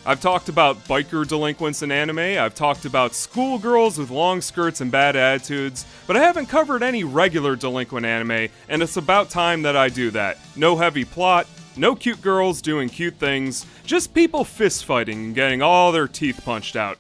I've talked about biker delinquents in anime, I've talked about schoolgirls with long skirts and bad attitudes, but I haven't covered any regular delinquent anime, and it's about time that I do that. No heavy plot, no cute girls doing cute things, just people fist fighting and getting all their teeth punched out.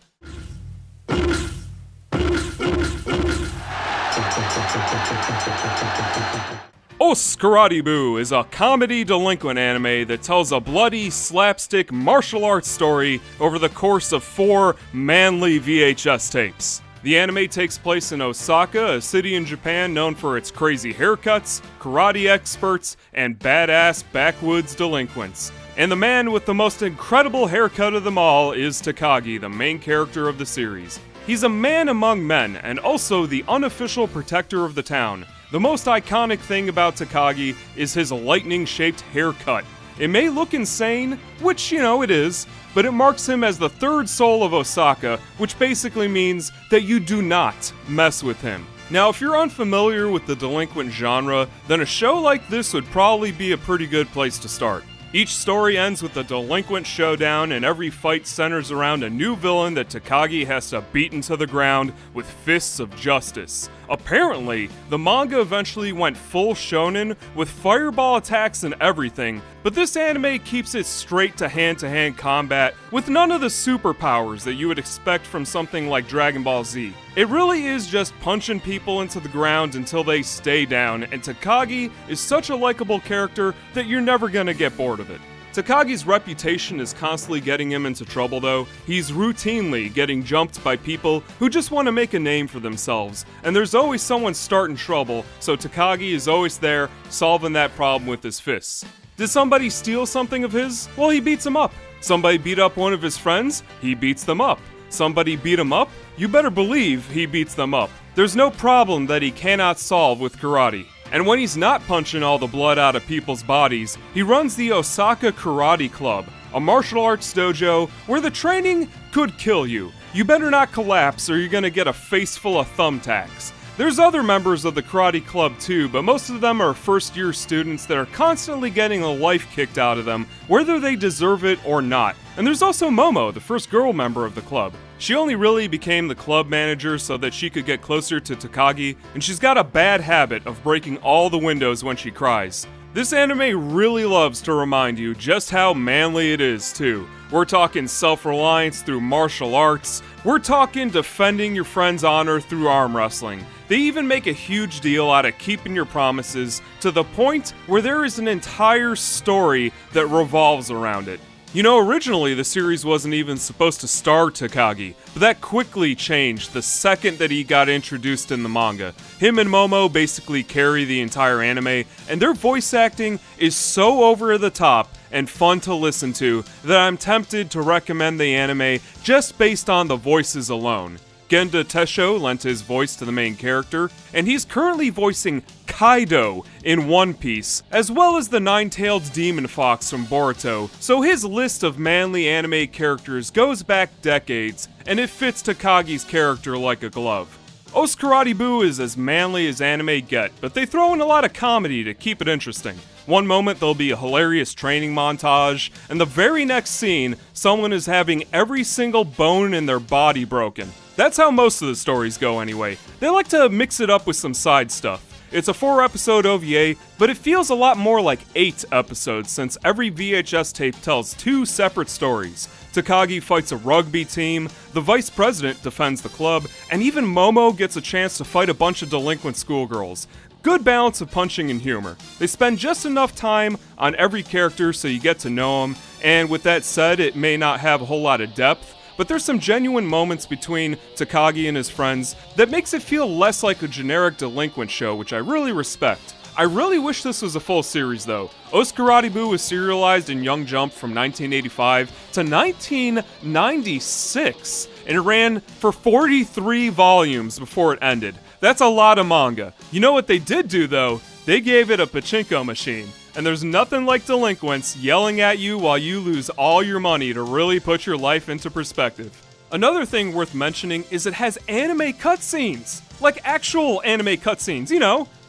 Os Karate Bu is a comedy delinquent anime that tells a bloody, slapstick martial arts story over the course of 4 manly VHS tapes. The anime takes place in Osaka, a city in Japan known for its crazy haircuts, karate experts, and badass backwoods delinquents. And the man with the most incredible haircut of them all is Takagi, the main character of the series. He's a man among men, and also the unofficial protector of the town. The most iconic thing about Takagi is his lightning-shaped haircut. It may look insane, which, it is, but it marks him as the third soul of Osaka, which basically means that you do not mess with him. Now, if you're unfamiliar with the delinquent genre, then a show like this would probably be a pretty good place to start. Each story ends with a delinquent showdown, and every fight centers around a new villain that Takagi has to beat into the ground with fists of justice. Apparently, the manga eventually went full shonen with fireball attacks and everything, but this anime keeps it straight to hand combat with none of the superpowers that you would expect from something like Dragon Ball Z. It really is just punching people into the ground until they stay down, and Takagi is such a likable character that you're never gonna get bored of it. Takagi's reputation is constantly getting him into trouble though. He's routinely getting jumped by people who just want to make a name for themselves, and there's always someone starting trouble, so Takagi is always there, solving that problem with his fists. Did somebody steal something of his? Well, he beats them up. Somebody beat up one of his friends? He beats them up. Somebody beat him up? You better believe he beats them up. There's no problem that he cannot solve with karate. And when he's not punching all the blood out of people's bodies, he runs the Osaka Karate Club, a martial arts dojo where the training could kill you. You better not collapse or you're gonna get a face full of thumbtacks. There's other members of the karate club too, but most of them are first-year students that are constantly getting the life kicked out of them, whether they deserve it or not. And there's also Momo, the first girl member of the club. She only really became the club manager so that she could get closer to Takagi, and she's got a bad habit of breaking all the windows when she cries. This anime really loves to remind you just how manly it is too. We're talking self-reliance through martial arts. We're talking defending your friend's honor through arm wrestling. They even make a huge deal out of keeping your promises to the point where there is an entire story that revolves around it. Originally the series wasn't even supposed to star Takagi, but that quickly changed the second that he got introduced in the manga. Him and Momo basically carry the entire anime, and their voice acting is so over the top and fun to listen to that I'm tempted to recommend the anime just based on the voices alone. Genda Tesho lent his voice to the main character, and he's currently voicing Kaido in One Piece, as well as the nine-tailed demon fox from Boruto, so his list of manly anime characters goes back decades, and it fits Takagi's character like a glove. Os Karate Bu is as manly as anime get, but they throw in a lot of comedy to keep it interesting. One moment there'll be a hilarious training montage, and the very next scene, someone is having every single bone in their body broken. That's how most of the stories go anyway. They like to mix it up with some side stuff. It's a 4-episode OVA, but it feels a lot more like 8 episodes since every VHS tape tells 2 separate stories. Takagi fights a rugby team, the vice president defends the club, and even Momo gets a chance to fight a bunch of delinquent schoolgirls. Good balance of punching and humor. They spend just enough time on every character so you get to know them, and with that said, it may not have a whole lot of depth, but there's some genuine moments between Takagi and his friends that makes it feel less like a generic delinquent show, which I really respect. I really wish this was a full series though. Os Karate Bu was serialized in Young Jump from 1985 to 1996, and it ran for 43 volumes before it ended. That's a lot of manga. You know what they did do though? They gave it a pachinko machine. And there's nothing like delinquents yelling at you while you lose all your money to really put your life into perspective. Another thing worth mentioning is it has anime cutscenes. Like actual anime cutscenes,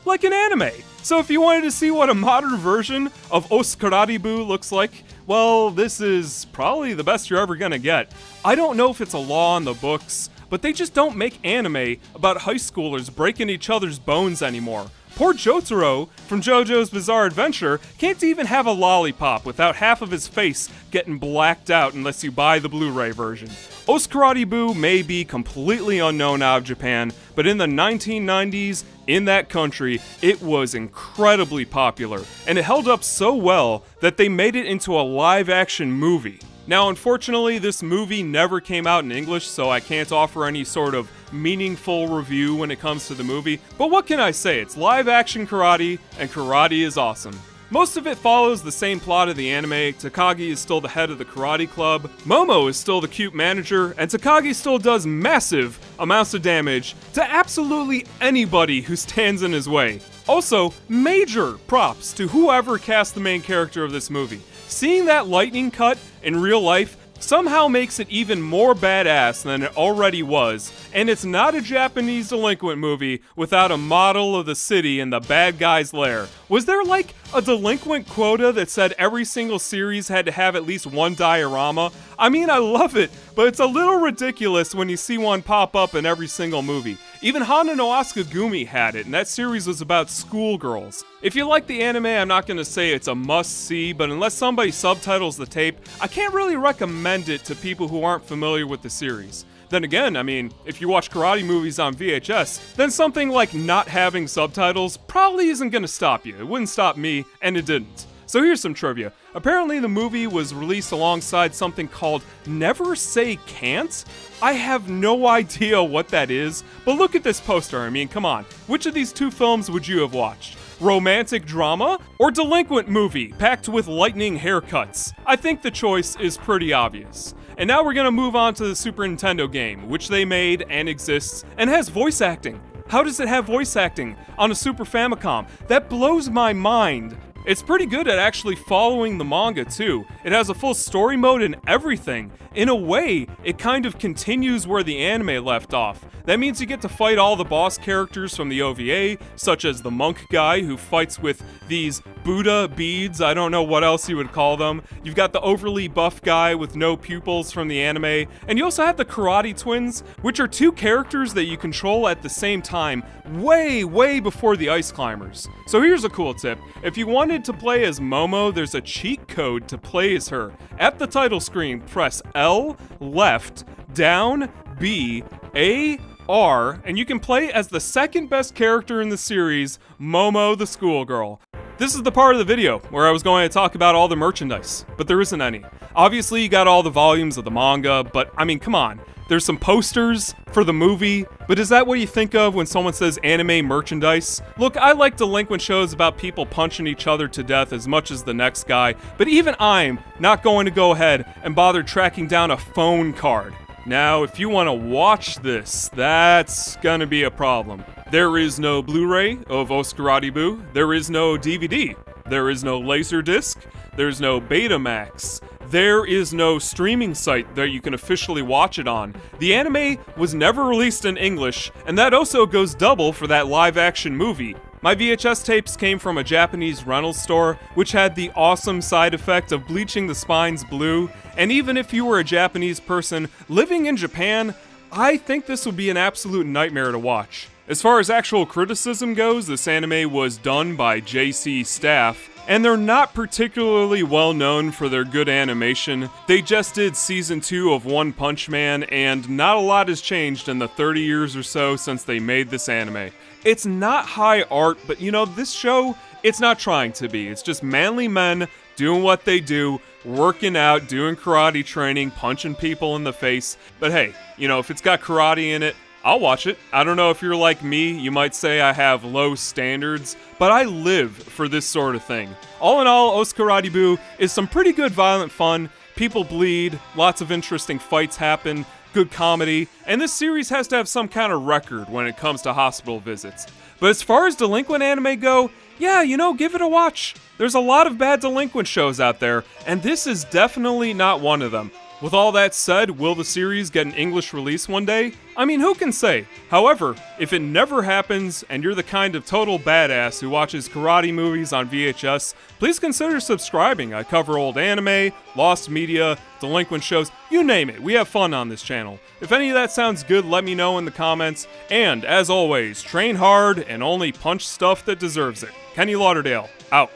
like an anime. So if you wanted to see what a modern version of Os Karate Bu looks like, well, this is probably the best you're ever gonna get. I don't know if it's a law in the books, but they just don't make anime about high schoolers breaking each other's bones anymore. Poor Jotaro from JoJo's Bizarre Adventure can't even have a lollipop without half of his face getting blacked out unless you buy the Blu-ray version. Os Karate Boo may be completely unknown out of Japan, but in the 1990s, in that country, it was incredibly popular, and it held up so well that they made it into a live-action movie. Now, unfortunately, this movie never came out in English, so I can't offer any sort of meaningful review when it comes to the movie, but what can I say? It's live-action karate, and karate is awesome. Most of it follows the same plot of the anime. Takagi is still the head of the karate club, Momo is still the cute manager, and Takagi still does massive amounts of damage to absolutely anybody who stands in his way. Also, major props to whoever cast the main character of this movie. Seeing that lightning cut in real life somehow makes it even more badass than it already was, and it's not a Japanese delinquent movie without a model of the city in the bad guy's lair. Was there like a delinquent quota that said every single series had to have at least one diorama? I mean, I love it, but it's a little ridiculous when you see one pop up in every single movie. Even Hana no Asukagumi had it, and that series was about schoolgirls. If you like the anime, I'm not going to say it's a must-see, but unless somebody subtitles the tape, I can't really recommend it to people who aren't familiar with the series. Then again, I mean, if you watch karate movies on VHS, then something like not having subtitles probably isn't going to stop you. It wouldn't stop me, and it didn't. So here's some trivia. Apparently the movie was released alongside something called Never Say Can't. I have no idea what that is, but look at this poster. I mean, come on. Which of these two films would you have watched? Romantic drama or delinquent movie packed with lightning haircuts? I think the choice is pretty obvious. And now we're gonna move on to the Super Nintendo game, which they made and exists and has voice acting. How does it have voice acting on a Super Famicom? That blows my mind. It's pretty good at actually following the manga too. It has a full story mode and everything. In a way, it kind of continues where the anime left off. That means you get to fight all the boss characters from the OVA, such as the monk guy who fights with these Buddha beads, I don't know what else you would call them. You've got the overly buff guy with no pupils from the anime, and you also have the Karate Twins, which are two characters that you control at the same time, way before the Ice Climbers. So here's a cool tip. If you wanted to play as Momo, there's a cheat code to play as her. At the title screen, press L, left, down, B, A, R, and you can play as the second best character in the series, Momo the schoolgirl. This is the part of the video where I was going to talk about all the merchandise, but there isn't any. Obviously, you got all the volumes of the manga, but I mean, come on. There's some posters for the movie, but is that what you think of when someone says anime merchandise? Look, I like delinquent shows about people punching each other to death as much as the next guy, but even I'm not going to go ahead and bother tracking down a phone card. Now, if you want to watch this, that's gonna be a problem. There is no Blu-ray of Os Karate Boo, there is no DVD, there is no Laserdisc, there's no Betamax, there is no streaming site that you can officially watch it on. The anime was never released in English, and that also goes double for that live-action movie. My VHS tapes came from a Japanese rental store, which had the awesome side effect of bleaching the spines blue, and even if you were a Japanese person living in Japan, I think this would be an absolute nightmare to watch. As far as actual criticism goes, this anime was done by JC staff, and they're not particularly well known for their good animation. They just did season 2 of One Punch Man, and not a lot has changed in the 30 years or so since they made this anime. It's not high art, but you know, this show, it's not trying to be. It's just manly men doing what they do, working out, doing karate training, punching people in the face. But hey, you know, if it's got karate in it, I'll watch it. I don't know if you're like me, you might say I have low standards, but I live for this sort of thing. All in all, Os Karate Boo is some pretty good violent fun. People bleed, lots of interesting fights happen, good comedy, and this series has to have some kind of record when it comes to hospital visits. But as far as delinquent anime go, yeah, you know, give it a watch. There's a lot of bad delinquent shows out there, and this is definitely not one of them. With all that said, will the series get an English release one day? I mean, who can say? However, if it never happens and you're the kind of total badass who watches karate movies on VHS, please consider subscribing. I cover old anime, lost media, delinquent shows, you name it. We have fun on this channel. If any of that sounds good, let me know in the comments. And as always, train hard and only punch stuff that deserves it. Kenny Lauderdale, out.